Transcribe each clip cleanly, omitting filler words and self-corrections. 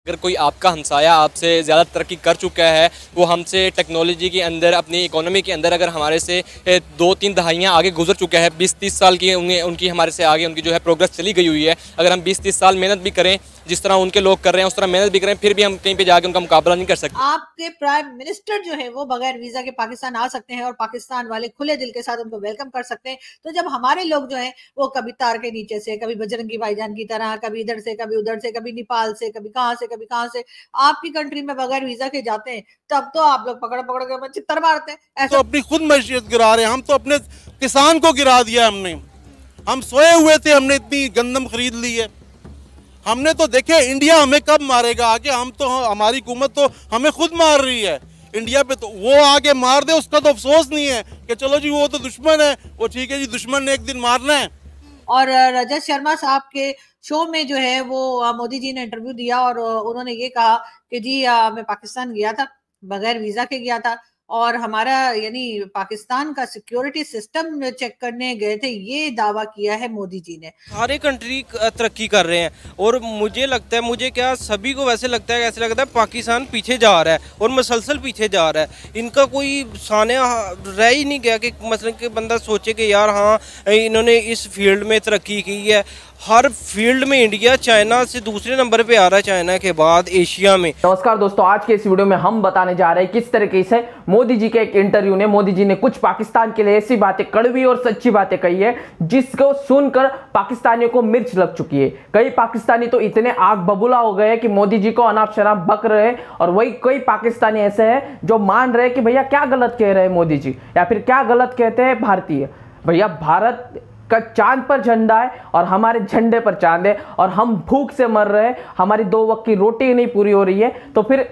अगर कोई आपका हमसाया आपसे ज़्यादा तरक्की कर चुका है, वो हमसे टेक्नोलॉजी के अंदर, अपनी इकोनॉमी के अंदर अगर हमारे से 2-3 दहाइयाँ आगे गुजर चुका है, 20-30 साल की उनकी हमारे से आगे उनकी जो है प्रोग्रेस चली गई हुई है। अगर हम 20-30 साल मेहनत भी करें, जिस तरह उनके लोग कर रहे हैं उस तरह मेहनत भी करें, फिर भी हम कहीं पे जाके उनका मुकाबला नहीं कर सकते। आपके प्राइम मिनिस्टर जो है वो बगैर वीजा के पाकिस्तान आ सकते हैं और पाकिस्तान वाले खुले दिल के साथ उनको वेलकम कर सकते हैं। तो जब हमारे लोग जो हैं वो कभी तार के नीचे से, कभी बजरंगी भाईजान की तरह, कभी इधर से, कभी उधर से, कभी नेपाल से, कभी कहाँ से आपकी कंट्री में बगैर वीजा के जाते हैं, तब तो आप लोग पकड़ पकड़ के चित्तर मारते हैं। तो अपनी खुद मैशियत गिरा रहे हैं। हम तो अपने किसान को गिरा दिया हमने। हम सोए हुए थे, हमने इतनी गंदम खरीद ली है। हमने तो देखे इंडिया हमें कब मारेगा आगे। हम तो, हमारी हुकूमत तो हमें खुद मार रही है। इंडिया पे तो वो आगे मार दे उसका तो अफसोस नहीं है कि चलो जी वो तो दुश्मन है, वो ठीक है जी, दुश्मन ने एक दिन मारना है। और रजत शर्मा साहब के शो में जो है वो मोदी जी ने इंटरव्यू दिया और उन्होंने ये कहा कि जी मैं पाकिस्तान गया था, बगैर वीजा के गया था और हमारा यानी पाकिस्तान का सिक्योरिटी सिस्टम चेक करने गए थे, ये दावा किया है मोदी जी ने। सारे कंट्री तरक्की कर रहे हैं और मुझे लगता है, मुझे क्या सभी को वैसे लगता है, ऐसे लगता है पाकिस्तान पीछे जा रहा है और मुसलसल पीछे जा रहा है। इनका कोई साने रह ही नहीं गया कि मसलन कि बंदा सोचे कि यार हाँ इन्होंने इस फील्ड में तरक्की की है। हर फील्ड में इंडिया चाइना से दूसरे नंबर पे आ रहा है, चाइना के बाद एशिया में। नमस्कार दोस्तों, आज के इस वीडियो में हम बताने जा रहे हैं किस तरीके से मोदी जी के एक इंटरव्यू ने, मोदी जी ने कुछ पाकिस्तान के लिए ऐसी बातें, कड़वी और सच्ची बातें कही है जिसको सुनकर पाकिस्तानियों को मिर्च लग चुकी है। कई पाकिस्तानी तो इतने आग बबूला हो गए कि मोदी जी को अनाप शनाप बक रहे हैं और वही कई पाकिस्तानी ऐसे हैं जो मान रहे हैं कि भैया क्या गलत कह रहे हैं मोदी जी, या फिर क्या गलत कहते हैं भारतीय। भैया भारत का चांद पर झंडा है और हमारे झंडे पर चांद है और हम भूख से मर रहे हैं, हमारी 2 वक्त की रोटी नहीं पूरी हो रही है। तो फिर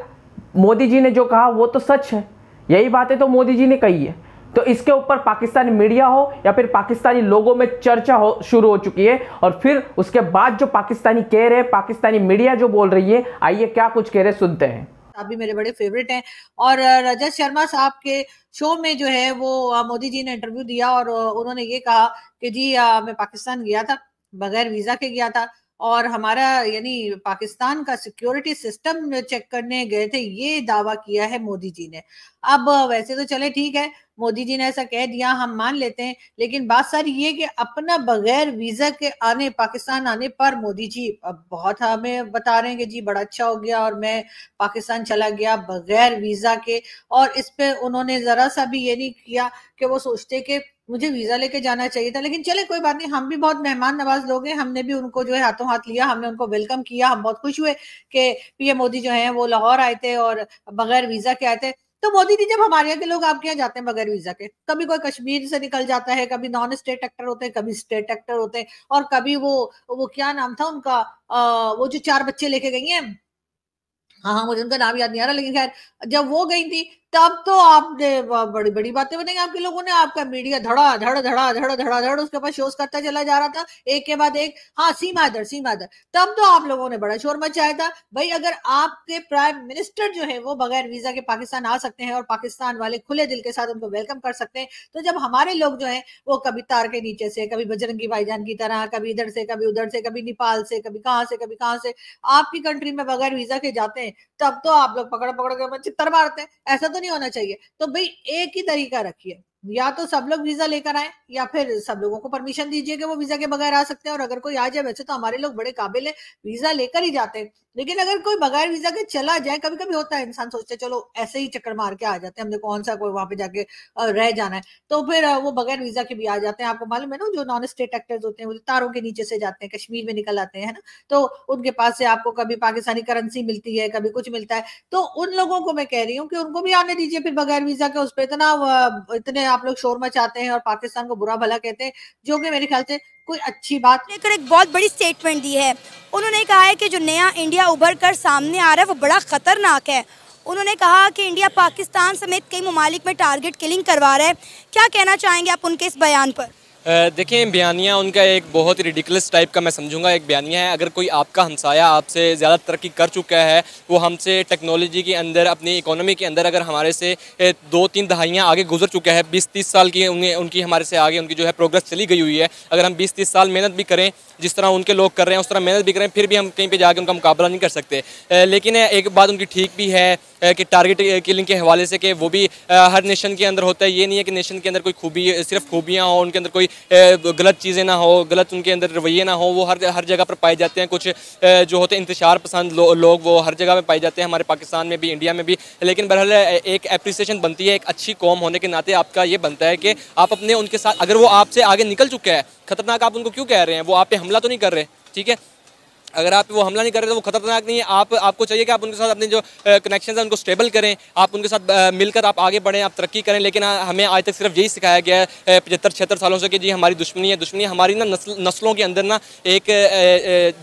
मोदी जी ने जो कहा वो तो सच है, यही बातें तो मोदी जी ने कही है। तो इसके ऊपर पाकिस्तानी मीडिया हो या फिर पाकिस्तानी लोगों में चर्चा शुरू हो चुकी है और फिर उसके बाद जो पाकिस्तानी कह रहे हैं, पाकिस्तानी मीडिया जो बोल रही है, आइए क्या कुछ कह रहे सुनते हैं। अभी मेरे बड़े फेवरेट हैं और रजत शर्मा साहब के शो में जो है वो मोदी जी ने इंटरव्यू दिया और उन्होंने ये कहा कि जी मैं पाकिस्तान गया था, बगैर वीजा के गया था और हमारा यानी पाकिस्तान का सिक्योरिटी सिस्टम चेक करने गए थे, ये दावा किया है मोदी जी ने। अब वैसे तो चले ठीक है, मोदी जी ने ऐसा कह दिया, हम मान लेते हैं, लेकिन बात सारी ये कि अपना बगैर वीजा के आने, पाकिस्तान आने पर मोदी जी अब बहुत हमें बता रहे हैं कि जी बड़ा अच्छा हो गया और मैं पाकिस्तान चला गया बगैर वीजा के। और इस पे उन्होंने जरा सा भी ये नहीं किया कि वो सोचते कि मुझे वीजा लेके जाना चाहिए था। लेकिन चले कोई बात नहीं, हम भी बहुत मेहमान नवाज लोग हैं, हमने भी उनको जो है हाथों हाथ लिया, हमने उनको वेलकम किया। हम बहुत खुश हुए कि पीएम मोदी जो है वो लाहौर आए थे और बगैर वीजा के आए थे। तो मोदी जी, जब हमारे यहाँ के लोग आपके यहाँ जाते हैं बगैर वीजा के, कभी कोई कश्मीर से निकल जाता है, कभी नॉन स्टेट एक्टर होते हैं, कभी स्टेट एक्टर होते हैं, और कभी वो क्या नाम था उनका, वो जो 4 बच्चे लेके गई हैं, हाँ, मुझे उनका नाम याद नहीं आ रहा, लेकिन खैर जब वो गई थी तब तो आपने बड़ी बड़ी बातें बनाई आपके लोगों ने। आपका मीडिया धड़ उसके पास शोज करता चला जा रहा था, एक के बाद एक। हाँ, सीमा दर, तब तो आप लोगों ने बड़ा शोर मचाया था। भाई अगर आपके प्राइम मिनिस्टर जो है वो बगैर वीजा के पाकिस्तान आ सकते हैं और पाकिस्तान वाले खुले दिल के साथ उनको वेलकम कर सकते हैं, तो जब हमारे लोग जो है वो कभी तार के नीचे से, कभी बजरंगी भाईजान की तरह, कभी इधर से, कभी उधर से, कभी नेपाल से, कभी कहाँ से आपकी कंट्री में बगैर वीजा के जाते हैं, तब तो आप लोग पकड़ पकड़ के चित्तर मारते हैं। ऐसा तो नहीं होना चाहिए। तो भाई एक ही तरीका रखिए, या तो सब लोग वीजा लेकर आए या फिर सब लोगों को परमिशन दीजिए कि वो वीजा के बगैर आ सकते हैं। और अगर कोई आ जाए, वैसे तो हमारे लोग बड़े काबिल है, वीजा लेकर ही जाते हैं, लेकिन अगर कोई बगैर वीजा के चला जाए, कभी कभी होता है, इंसान सोचते चलो ऐसे ही चक्कर मार के आ जाते हैं, हमने कौन सा कोई वहां पे जाके रह जाना है, तो फिर वो बगैर वीजा के भी आ जाते हैं। आपको मालूम है ना, जो नॉन स्टेट एक्टर्स होते हैं वो तारों के नीचे से जाते हैं, कश्मीर में निकल आते हैं ना, तो उनके पास से आपको कभी पाकिस्तानी करेंसी मिलती है, कभी कुछ मिलता है। तो उन लोगों को मैं कह रही हूँ कि उनको भी आने दीजिए फिर बगैर वीजा के। उस पर इतने आप लोग शोर मचाते हैं और पाकिस्तान को बुरा भला कहते हैं, जो कि मेरे ख्याल से कोई अच्छी बात लेकर एक बहुत बड़ी स्टेटमेंट दी है। उन्होंने कहा है कि जो नया इंडिया उभर कर सामने आ रहा है वो बड़ा खतरनाक है। उन्होंने कहा कि इंडिया पाकिस्तान समेत कई ममालिक में टारगेट किलिंग करवा रहा है। क्या कहना चाहेंगे आप उनके इस बयान पर? देखिए, बयानिया उनका एक बहुत ही रिडिकुलस टाइप का मैं समझूंगा एक बयानिया है। अगर कोई आपका हमसाया आपसे ज़्यादा तरक्की कर चुका है, वो हमसे टेक्नोलॉजी के अंदर, अपनी इकोनॉमी के अंदर अगर हमारे से 2-3 दहाइयाँ आगे गुजर चुका है, 20-30 साल की उनकी हमारे से आगे उनकी जो है प्रोग्रेस चली गई हुई है। अगर हम 20-30 साल मेहनत भी करें, जिस तरह उनके लोग कर रहे हैं उस तरह मेहनत भी करें, फिर भी हम कहीं पे जाके उनका मुकाबला नहीं कर सकते। लेकिन एक बात उनकी ठीक भी है कि टारगेट किलिंग के हवाले से कि वो भी हर नेशन के अंदर होता है। ये नहीं है कि नेशन के अंदर कोई खूबी, सिर्फ खूबियाँ हो, उनके अंदर कोई गलत चीज़ें ना हो, गलत उनके अंदर रवैये ना हो, वो हर जगह पर पाए जाते हैं। कुछ जो होते हैं इंतशार पसंद लोग, वो हर जगह में पाए जाते हैं, हमारे पाकिस्तान में भी, इंडिया में भी। लेकिन बहरहाल एक एप्रिसिएशन बनती है, एक अच्छी कौम होने के नाते आपका ये बनता है कि आप अपने उनके साथ, अगर वो आपसे आगे निकल चुका है, खतरनाक आप उनको क्यों कह रहे हैं? वो आप पे हमला तो नहीं कर रहे, ठीक है? अगर आप वो हमला नहीं कर रहे तो वो खतरनाक नहीं है। आपको चाहिए कि आप उनके साथ अपने जो कनेक्शन है उनको स्टेबल करें, आप उनके साथ मिलकर आप आगे बढ़ें, आप तरक्की करें। लेकिन हमें आज तक सिर्फ यही सिखाया गया है 75-76 सालों से कि जी हमारी दुश्मनी है। दुश्मनी हमारी ना नस्लों के अंदर ना एक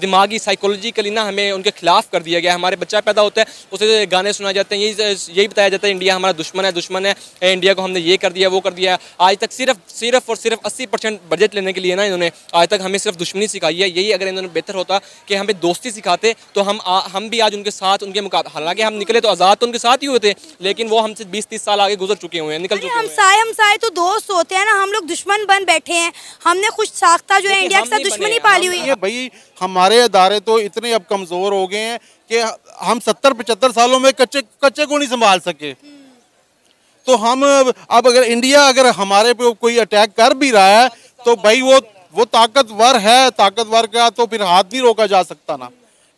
दिमागी साइकोलॉजिकली ना हमें उनके खिलाफ कर दिया गया है। हमारे बच्चा पैदा होता है, उसे गाने सुनाए जाते हैं, यही बताया जाता है इंडिया हमारा दुश्मन है, इंडिया को हमने ये कर दिया, वो कर दिया। आज तक सिर्फ और सिर्फ 80% बजट लेने के लिए ना इन्होंने आज तक हमें सिर्फ दुश्मनी सिखाई है। यही अगर इन्होंने बेहतर होता कि हमें दोस्ती सिखाते तो हम भी आज उनके साथ, उनके मुकाबले, हालांकि हम निकले तो आज़ाद तो उनके साथ ही हुए थे, लेकिन वो हमसे 20-30 साल आगे गुजर चुके हुए हैं, निकल चुके हैं। हमसाए तो दोस्त होते हैं ना, हम लोग दुश्मन बन बैठे हैं। हमने खुद साख्ता जो है इंडिया के साथ दुश्मनी पाली हुई है। भाई हमारे अदारे तो इतने अब कमजोर हो गए हैं कि हम 70-75 सालों में कच्चे को नहीं संभाल सके। तो हम अब अगर इंडिया अगर हमारे पे कोई अटैक कर भी रहा है तो भाई वो ताकतवर है, ताकतवर का तो फिर हाथ नहीं रोका जा सकता ना,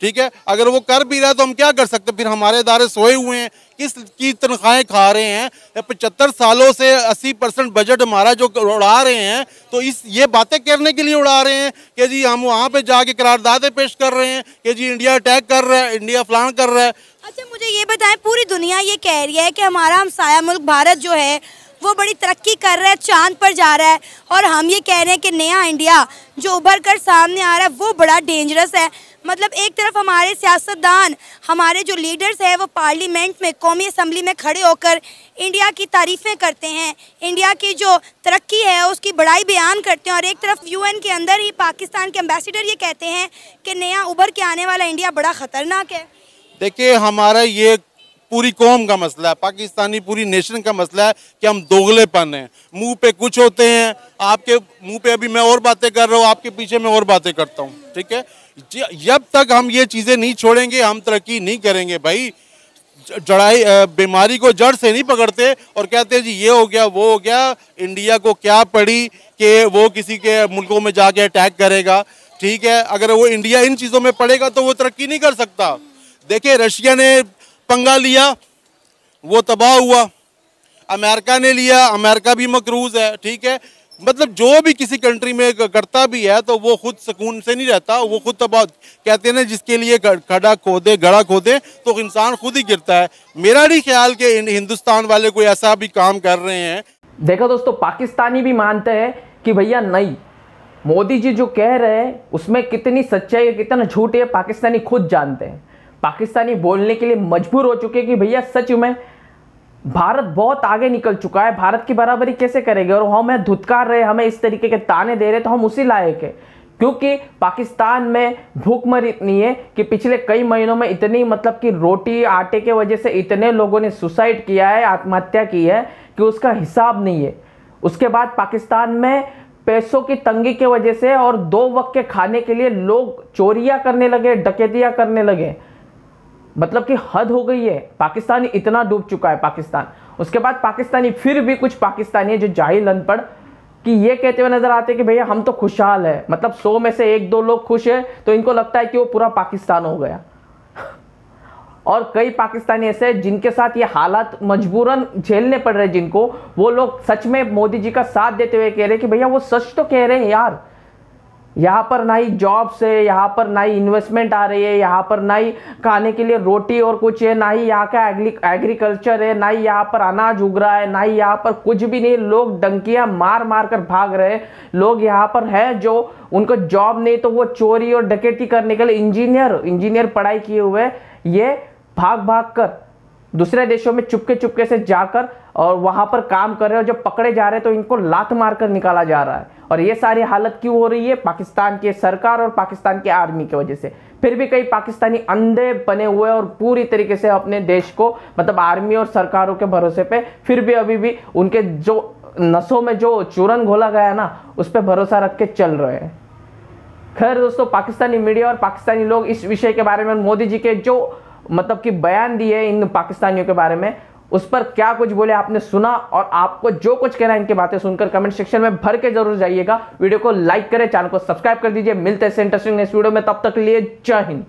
ठीक है? अगर वो कर भी रहा है तो हम क्या कर सकते? फिर हमारे इदारे सोए हुए हैं, किस की तनख्वाहें खा रहे हैं? 75 सालों से 80% बजट हमारा जो उड़ा रहे हैं, तो ये बातें करने के लिए उड़ा रहे हैं कि जी हम वहाँ पे जाके करारदादें पेश कर रहे हैं कि जी इंडिया अटैक कर रहा है, इंडिया फलान कर रहा है। अच्छा, मुझे ये बताएं, पूरी दुनिया ये कह रही है कि हमारा हमसाया मुल्क भारत जो है वो बड़ी तरक्की कर रहा है, चांद पर जा रहा है, और हम ये कह रहे हैं कि नया इंडिया जो उभर कर सामने आ रहा है वो बड़ा डेंजरस है। मतलब एक तरफ हमारे सियासतदान, हमारे जो लीडर्स हैं वो पार्लियामेंट में, कौमी असम्बली में खड़े होकर इंडिया की तारीफ़ें करते हैं, इंडिया की जो तरक्की है उसकी बड़ाई बयान करते हैं, और एक तरफ यूएन के अंदर ही पाकिस्तान के एम्बेसडर ये कहते हैं कि नया उभर के आने वाला इंडिया बड़ा ख़तरनाक है। देखिए, हमारा ये पूरी कौम का मसला है, पाकिस्तानी पूरी नेशन का मसला है कि हम दोगलेपन हैं। मुंह पे कुछ होते हैं, आपके मुंह पे अभी मैं और बातें कर रहा हूँ, आपके पीछे मैं और बातें करता हूँ, ठीक है? जब तक हम ये चीज़ें नहीं छोड़ेंगे हम तरक्की नहीं करेंगे। भाई बीमारी को जड़ से नहीं पकड़ते और कहते हैं जी ये हो गया वो हो गया। इंडिया को क्या पड़ी कि वो किसी के मुल्कों में जाके अटैक करेगा, ठीक है? अगर वो इंडिया इन चीज़ों में पड़ेगा तो वो तरक्की नहीं कर सकता। देखिए, रशिया ने पंगा लिया, वो तबाह हुआ। अमेरिका ने लिया, अमेरिका भी मकरूज है, ठीक है? मतलब जो भी किसी कंट्री में करता भी है तो वो खुद सुकून से नहीं रहता, वो खुद तबाह। कहते हैं ना, जिसके लिए गड़ा खोदे तो इंसान खुद ही गिरता है। मेरा नहीं ख्याल कि हिंदुस्तान वाले कोई ऐसा भी काम कर रहे हैं। देखो दोस्तों, पाकिस्तानी भी मानते हैं कि भैया नहीं, मोदी जी जो कह रहे हैं उसमें कितनी सच्चाई है, कितना झूठ है, पाकिस्तानी खुद जानते हैं। पाकिस्तानी बोलने के लिए मजबूर हो चुके हैं कि भैया सच में भारत बहुत आगे निकल चुका है, भारत की बराबरी कैसे करेंगे, और हमें धुतकार रहे, हमें इस तरीके के ताने दे रहे, तो हम उसी लायक है। क्योंकि पाकिस्तान में भूखमरी इतनी है कि पिछले कई महीनों में इतनी, मतलब कि रोटी आटे के वजह से इतने लोगों ने सुसाइड किया है, आत्महत्या की है कि उसका हिसाब नहीं है। उसके बाद पाकिस्तान में पैसों की तंगी की वजह से और 2 वक्त के खाने के लिए लोग चोरियां करने लगे, डकैतियां करने लगे। मतलब कि हद हो गई है, पाकिस्तानी इतना डूब चुका है पाकिस्तान। उसके बाद पाकिस्तानी, फिर भी कुछ पाकिस्तानी है जो जाहिल अनपढ़ कि ये कहते हुए नजर आते हैं कि भैया हम तो खुशहाल है, मतलब 100 में से 1-2 लोग खुश है तो इनको लगता है कि वो पूरा पाकिस्तान हो गया। और कई पाकिस्तानी ऐसे हैं जिनके साथ ये हालात मजबूरन झेलने पड़ रहे हैं, जिनको वो लोग सच में मोदी जी का साथ देते हुए कह रहे हैं कि भैया वो सच तो कह रहे हैं यार, यहाँ पर ना ही जॉब्स है, यहाँ पर ना ही इन्वेस्टमेंट आ रही है, यहाँ पर ना ही खाने के लिए रोटी और कुछ है, ना ही यहाँ का एग्रीकल्चर है, ना ही यहाँ पर अनाज उग रहा है, ना ही यहाँ पर कुछ भी नहीं। लोग डंकियाँ मार मार कर भाग रहे हैं। लोग यहाँ पर है जो उनको जॉब नहीं तो वो चोरी और डकैती करने के लिए इंजीनियर पढ़ाई किए हुए ये भाग भाग कर दूसरे देशों में चुपके चुपके से जाकर और वहां पर काम कर रहे हैं, और जब पकड़े जा रहे हैं तो इनको लात मारकर निकाला जा रहा है। और ये सारी हालत क्यों हो रही है? पाकिस्तान की सरकार और पाकिस्तान की आर्मी की वजह से। फिर भी कई पाकिस्तानी अंधे बने हुए और पूरी तरीके से अपने देश को, मतलब आर्मी और सरकारों के भरोसे पे, फिर भी अभी भी उनके जो नसों में जो चूरन घोला गया ना, उस पर भरोसा रख के चल रहे हैं। खैर दोस्तों, पाकिस्तानी मीडिया और पाकिस्तानी लोग इस विषय के बारे में मोदी जी के जो मतलब कि बयान दिए इन पाकिस्तानियों के बारे में, उस पर क्या कुछ बोले आपने सुना, और आपको जो कुछ कहना है इनकी बातें सुनकर कमेंट सेक्शन में भर के जरूर जाइएगा। वीडियो को लाइक करें, चैनल को सब्सक्राइब कर दीजिए। मिलते हैं इंटरेस्टिंग नेक्स्ट वीडियो में, तब तक के लिए जय हिंद।